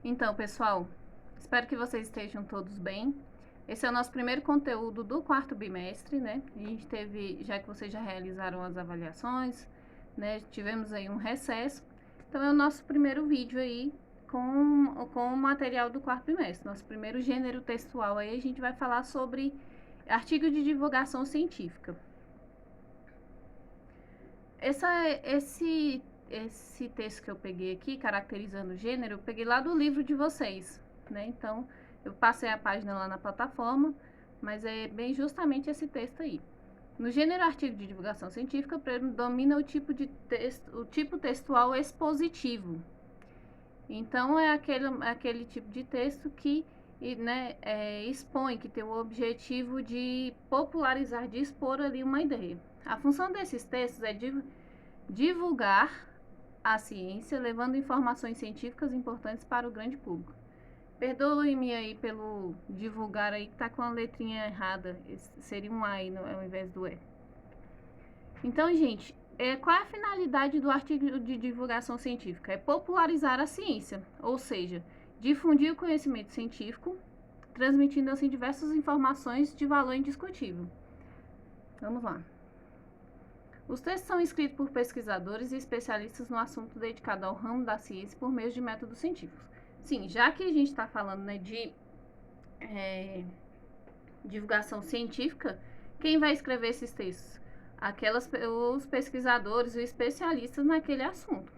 Então, pessoal, espero que vocês estejam todos bem. Esse é o nosso primeiro conteúdo do quarto bimestre, né? A gente teve, já que vocês já realizaram as avaliações, né? Tivemos aí um recesso. Então, é o nosso primeiro vídeo aí com o material do quarto bimestre. Nosso primeiro gênero textual aí, a gente vai falar sobre artigo de divulgação científica. Esse texto que eu peguei aqui, caracterizando o gênero, eu peguei lá do livro de vocês, né? Então, eu passei a página lá na plataforma, mas é bem justamente esse texto aí. No gênero artigo de divulgação científica, predomina o tipo textual expositivo. Então, é aquele tipo de texto que né, expõe, que tem o objetivo de popularizar, de expor ali uma ideia. A função desses textos é divulgar a ciência, levando informações científicas importantes para o grande público. Perdoe-me aí pelo divulgar aí, que tá com a letrinha errada. Seria um A aí ao invés do E. Então, gente, qual é a finalidade do artigo de divulgação científica? É popularizar a ciência, ou seja, difundir o conhecimento científico, transmitindo assim diversas informações de valor indiscutível. Vamos lá. Os textos são escritos por pesquisadores e especialistas no assunto dedicado ao ramo da ciência por meio de métodos científicos. Sim, já que a gente está falando, né, de divulgação científica, quem vai escrever esses textos? Os pesquisadores e especialistas naquele assunto.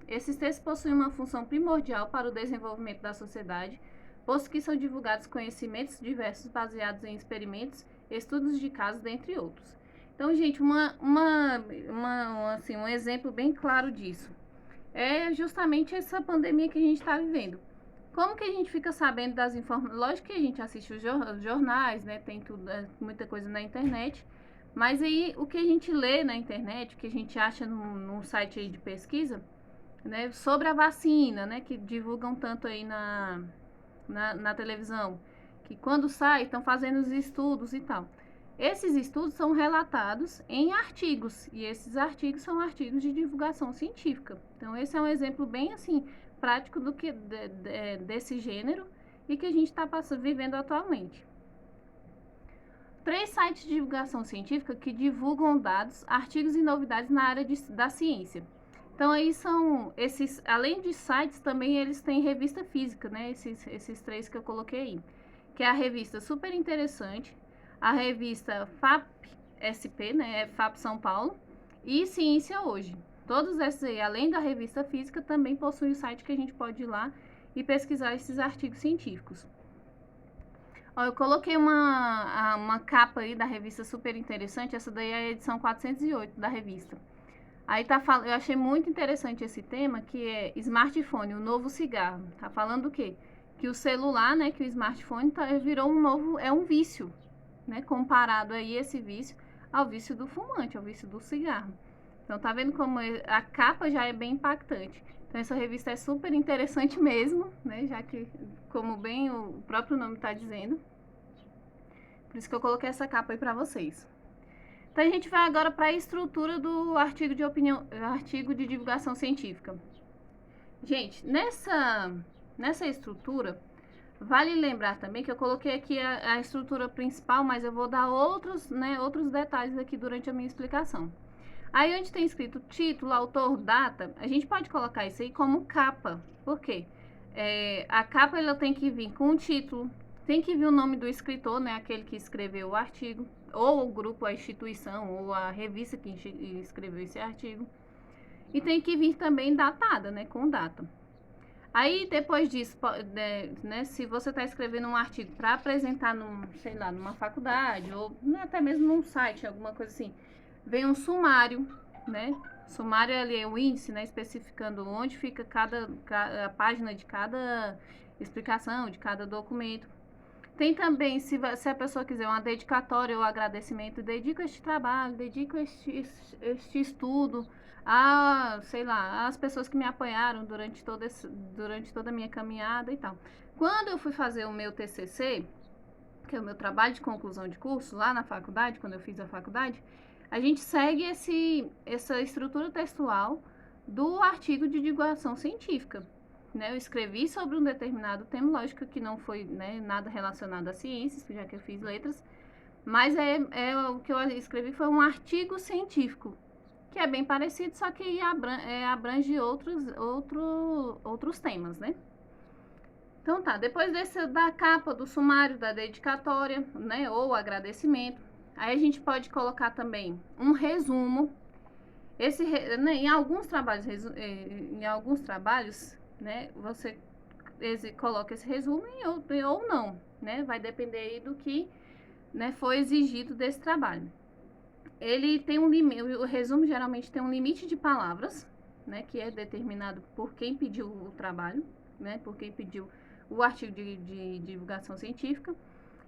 Esses textos possuem uma função primordial para o desenvolvimento da sociedade, posto que são divulgados conhecimentos diversos baseados em experimentos, estudos de casos, dentre outros. Então, gente, assim, um exemplo bem claro disso é justamente essa pandemia que a gente está vivendo. Como que a gente fica sabendo das informações? Lógico que a gente assiste os jornais, né? Tem tudo, muita coisa na internet. Mas aí o que a gente lê na internet, o que a gente acha num site aí de pesquisa, né? Sobre a vacina, né? Que divulgam tanto aí na televisão. Que quando sai, estão fazendo os estudos e tal. Esses estudos são relatados em artigos, e esses artigos são artigos de divulgação científica. Então, esse é um exemplo bem assim prático do que desse gênero e que a gente está vivendo atualmente. 3 sites de divulgação científica que divulgam dados, artigos e novidades na área da ciência. Então, aí são esses, além de sites, também eles têm revista física, né? Esses 3 que eu coloquei aí, que é a revista Super Interessante, a revista FAP-SP, né, FAP São Paulo, e Ciência Hoje. Todos esses aí, além da revista física, também possuem o site que a gente pode ir lá e pesquisar esses artigos científicos. Ó, eu coloquei uma capa aí da revista Super Interessante, essa daí é a edição 408 da revista. Aí eu achei muito interessante esse tema, que é smartphone, o novo cigarro. Tá falando o quê? Que o celular, né, que o smartphone virou um vício, né, comparado aí esse vício ao vício do fumante, ao vício do cigarro. Então tá vendo como a capa já é bem impactante. Então essa revista é super interessante mesmo, né, já que como bem o próprio nome está dizendo. Por isso que eu coloquei essa capa aí para vocês. Então a gente vai agora para a estrutura do artigo de divulgação científica. Gente, nessa estrutura, vale lembrar também que eu coloquei aqui a estrutura principal, mas eu vou dar outros detalhes aqui durante a minha explicação. Aí onde tem escrito título, autor, data, a gente pode colocar isso aí como capa. Por quê? A capa ela tem que vir com o título, tem que vir o nome do escritor, né, aquele que escreveu o artigo, ou o grupo, a instituição, ou a revista que escreveu esse artigo. E tem que vir também datada, né, com data. Aí, depois disso, né, se você está escrevendo um artigo para apresentar sei lá, numa faculdade, ou até mesmo num site, alguma coisa assim, vem um sumário, né? Sumário ali é o índice, né, especificando onde fica a página de cada explicação, de cada documento. Tem também, se a pessoa quiser uma dedicatória ou agradecimento, dedico este trabalho, dedico este estudo sei lá, às pessoas que me apoiaram durante toda a minha caminhada e tal. Quando eu fui fazer o meu TCC, que é o meu trabalho de conclusão de curso, lá na faculdade, quando eu fiz a faculdade, a gente segue essa estrutura textual do artigo de divulgação científica. né? Eu escrevi sobre um determinado tema, lógico que não foi, né, nada relacionado a ciências, já que eu fiz letras, mas o que eu escrevi foi um artigo científico, que é bem parecido, só que abrange outros temas, né? Então tá, depois da capa, do sumário, da dedicatória, né, ou agradecimento, aí a gente pode colocar também um resumo. Né, em alguns trabalhos, né, você coloca esse resumo ou não, né? Vai depender aí do que, né, foi exigido desse trabalho. Ele tem um limite, o resumo geralmente tem um limite de palavras, né, que é determinado por quem pediu o trabalho, né, por quem pediu o artigo de divulgação científica,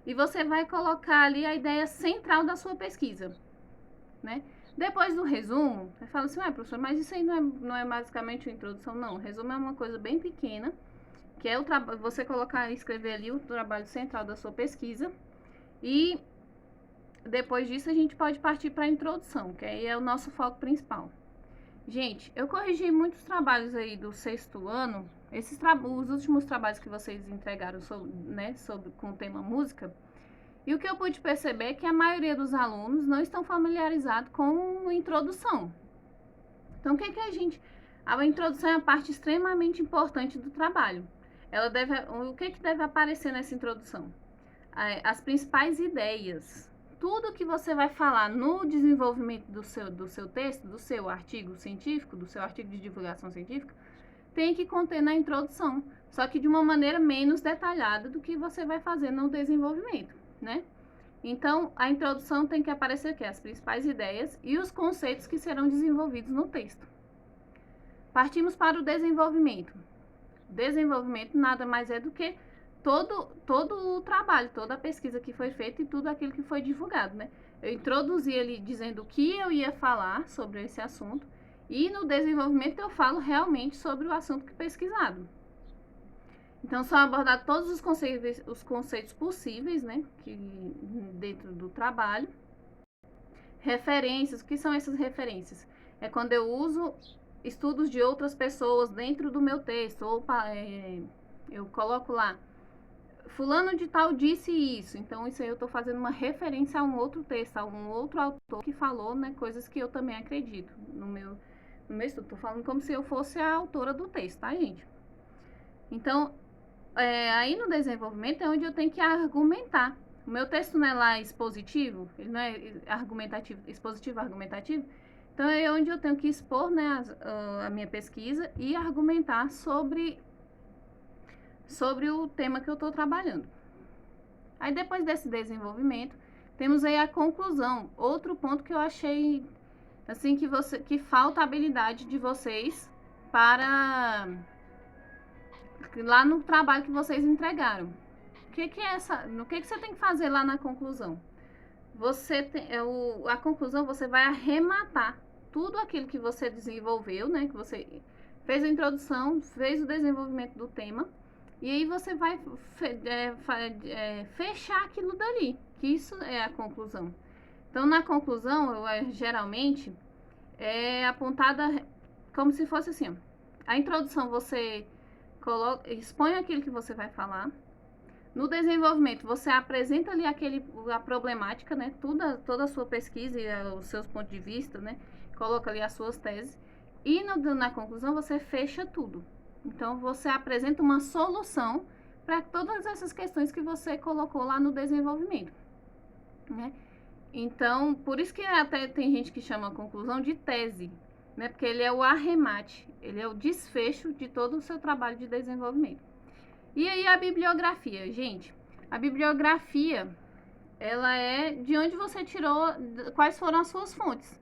e você vai colocar ali a ideia central da sua pesquisa, né? Depois do resumo, você fala assim, professor, mas isso aí não é basicamente uma introdução? Não, o resumo é uma coisa bem pequena, que é você escrever ali o trabalho central da sua pesquisa, e depois disso a gente pode partir para a introdução, que aí é o nosso foco principal. Gente, eu corrigi muitos trabalhos aí do 6º ano, os últimos trabalhos que vocês entregaram com o tema música, e o que eu pude perceber é que a maioria dos alunos não estão familiarizados com a introdução. Então, a introdução é a parte extremamente importante do trabalho. O que deve aparecer nessa introdução? As principais ideias. Tudo que você vai falar no desenvolvimento do seu texto, do seu artigo científico, do seu artigo de divulgação científica, tem que conter na introdução, só que de uma maneira menos detalhada do que você vai fazer no desenvolvimento, né? Então, a introdução tem que aparecer aqui, as principais ideias e os conceitos que serão desenvolvidos no texto. Partimos para o desenvolvimento. Desenvolvimento nada mais é do que todo o trabalho, toda a pesquisa que foi feita e tudo aquilo que foi divulgado, né? Eu introduzi ali dizendo o que eu ia falar sobre esse assunto e no desenvolvimento eu falo realmente sobre o assunto pesquisado. Então, são abordados todos os conceitos possíveis, né, dentro do trabalho. Referências, o que são essas referências? É quando eu uso estudos de outras pessoas dentro do meu texto, ou eu coloco lá, fulano de tal disse isso, então isso aí eu estou fazendo uma referência a um outro texto, a um outro autor que falou, né, coisas que eu também acredito no meu estudo. Estou falando como se eu fosse a autora do texto, tá, gente? Então, aí no desenvolvimento é onde eu tenho que argumentar. O meu texto não é lá expositivo, ele não é expositivo argumentativo, então é onde eu tenho que expor, né, a minha pesquisa e argumentar sobre o tema que eu estou trabalhando. Aí depois desse desenvolvimento, temos aí a conclusão. Outro ponto que eu achei assim que falta a habilidade de vocês para lá no trabalho que vocês entregaram. O que você tem que fazer lá na conclusão? A conclusão você vai arrematar tudo aquilo que você desenvolveu, né? Que você fez a introdução, fez o desenvolvimento do tema, e aí você vai fechar aquilo dali, que isso é a conclusão. Então, na conclusão, geralmente, é apontada como se fosse assim, ó, a introdução você expõe aquilo que você vai falar. No desenvolvimento, você apresenta ali a problemática, né? Toda a sua pesquisa e os seus pontos de vista, né? Coloca ali as suas teses. E na conclusão, você fecha tudo. Então, você apresenta uma solução para todas essas questões que você colocou lá no desenvolvimento, né? Então, por isso que até tem gente que chama a conclusão de tese, né? Porque ele é o arremate, ele é o desfecho de todo o seu trabalho de desenvolvimento. E aí a bibliografia, gente, a bibliografia, ela é de onde você tirou, quais foram as suas fontes.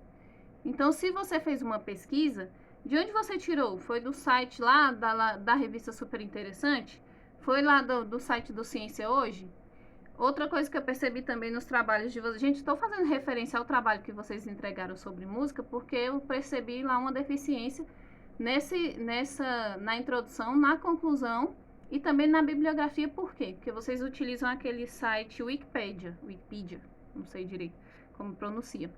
Então, se você fez uma pesquisa, de onde você tirou? Foi do site lá, da revista Super Interessante? Foi lá do site do Ciência Hoje? Outra coisa que eu percebi também nos trabalhos de vocês, gente, estou fazendo referência ao trabalho que vocês entregaram sobre música, porque eu percebi lá uma deficiência na introdução, na conclusão e também na bibliografia. Por quê? Porque vocês utilizam aquele site Wikipedia, não sei direito como pronuncia.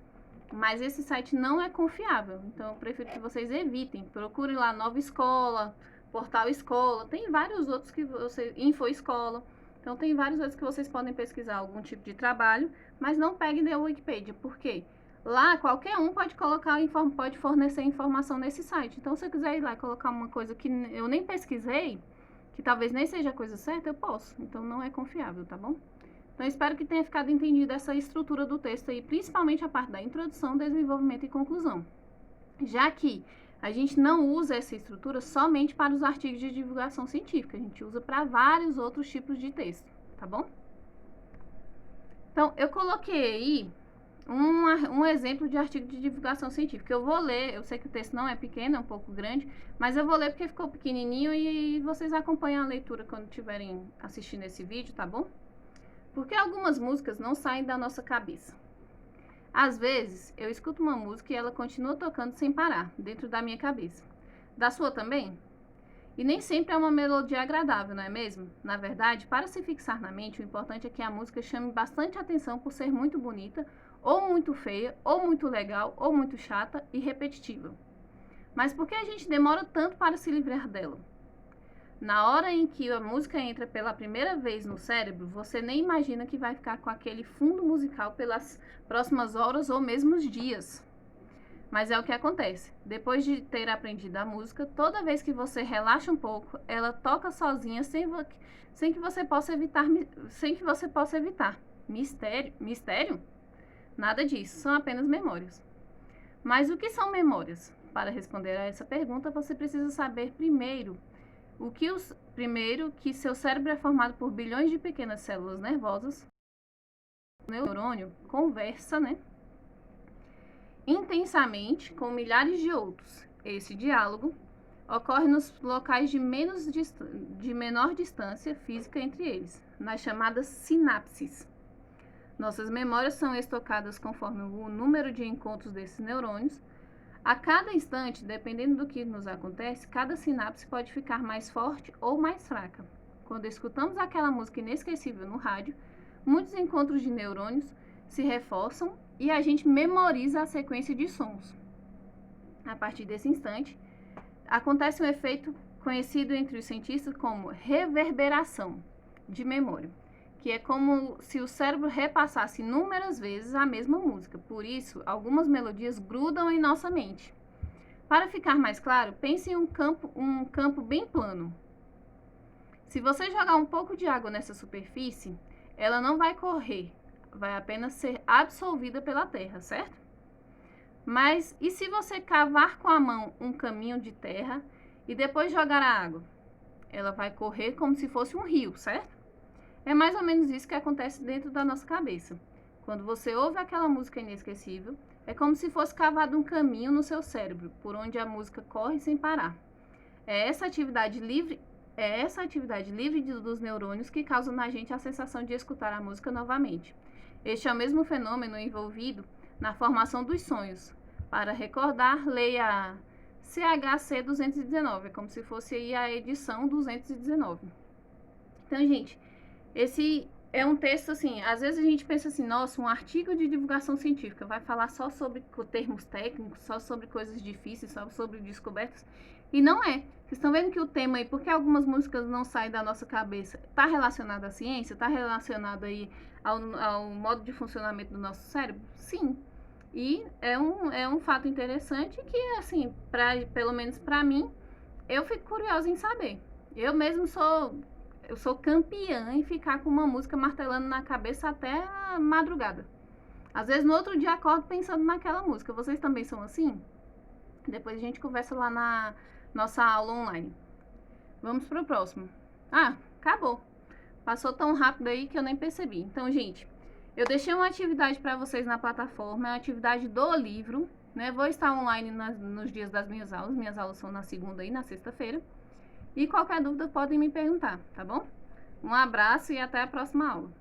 Mas esse site não é confiável, então eu prefiro que vocês evitem. Procurem lá Nova Escola, Portal Escola, tem vários outros que você... Info Escola. Então, tem vários outros que vocês podem pesquisar algum tipo de trabalho, mas não peguem da Wikipedia, por quê? Lá, qualquer um pode colocar, pode fornecer informação nesse site. Então, se eu quiser ir lá e colocar uma coisa que eu nem pesquisei, que talvez nem seja a coisa certa, eu posso. Então, não é confiável, tá bom? Então, espero que tenha ficado entendido essa estrutura do texto aí, principalmente a parte da introdução, desenvolvimento e conclusão. Já que a gente não usa essa estrutura somente para os artigos de divulgação científica, a gente usa para vários outros tipos de texto, tá bom? Então, eu coloquei aí um exemplo de artigo de divulgação científica. Eu vou ler, eu sei que o texto não é pequeno, é um pouco grande, mas eu vou ler porque ficou pequenininho e vocês acompanham a leitura quando estiverem assistindo esse vídeo, tá bom? Porque algumas músicas não saem da nossa cabeça. Às vezes, eu escuto uma música e ela continua tocando sem parar, dentro da minha cabeça. Da sua também? E nem sempre é uma melodia agradável, não é mesmo? Na verdade, para se fixar na mente, o importante é que a música chame bastante atenção por ser muito bonita, ou muito feia, ou muito legal, ou muito chata e repetitiva. Mas por que a gente demora tanto para se livrar dela? Na hora em que a música entra pela primeira vez no cérebro, você nem imagina que vai ficar com aquele fundo musical pelas próximas horas ou mesmo dias. Mas é o que acontece. Depois de ter aprendido a música, toda vez que você relaxa um pouco, ela toca sozinha sem que você possa evitar. Mistério? Mistério? Nada disso, são apenas memórias. Mas o que são memórias? Para responder a essa pergunta, você precisa saber primeiro que seu cérebro é formado por bilhões de pequenas células nervosas. O neurônio conversa, intensamente com milhares de outros. Esse diálogo ocorre nos locais de menor distância física entre eles, nas chamadas sinapses. Nossas memórias são estocadas conforme o número de encontros desses neurônios. A cada instante, dependendo do que nos acontece, cada sinapse pode ficar mais forte ou mais fraca. Quando escutamos aquela música inesquecível no rádio, muitos encontros de neurônios se reforçam e a gente memoriza a sequência de sons. A partir desse instante, acontece um efeito conhecido entre os cientistas como reverberação de memória, que é como se o cérebro repassasse inúmeras vezes a mesma música. Por isso, algumas melodias grudam em nossa mente. Para ficar mais claro, pense em um campo bem plano. Se você jogar um pouco de água nessa superfície, ela não vai correr, vai apenas ser absorvida pela terra, certo? Mas e se você cavar com a mão um caminho de terra e depois jogar a água? Ela vai correr como se fosse um rio, certo? É mais ou menos isso que acontece dentro da nossa cabeça. Quando você ouve aquela música inesquecível, é como se fosse cavado um caminho no seu cérebro, por onde a música corre sem parar. É essa atividade livre dos neurônios que causa na gente a sensação de escutar a música novamente. Este é o mesmo fenômeno envolvido na formação dos sonhos. Para recordar, leia CHC 219, é como se fosse aí a edição 219. Então, gente, esse é um texto, assim, às vezes a gente pensa assim, nossa, um artigo de divulgação científica vai falar só sobre termos técnicos, só sobre coisas difíceis, só sobre descobertas. E não é. Vocês estão vendo que o tema aí, porque algumas músicas não saem da nossa cabeça, está relacionado à ciência, está relacionado aí ao modo de funcionamento do nosso cérebro? Sim. E é um fato interessante que, assim, pelo menos para mim, eu fico curiosa em saber. Eu mesmo sou campeã em ficar com uma música martelando na cabeça até a madrugada. Às vezes no outro dia acordo pensando naquela música. Vocês também são assim? Depois a gente conversa lá na nossa aula online. Vamos pro próximo. Ah, acabou. Passou tão rápido aí que eu nem percebi. Então, gente, eu deixei uma atividade para vocês na plataforma, é uma atividade do livro, Vou estar online nos dias das minhas aulas. Minhas aulas são na segunda e na sexta-feira. E qualquer dúvida podem me perguntar, tá bom? Um abraço e até a próxima aula.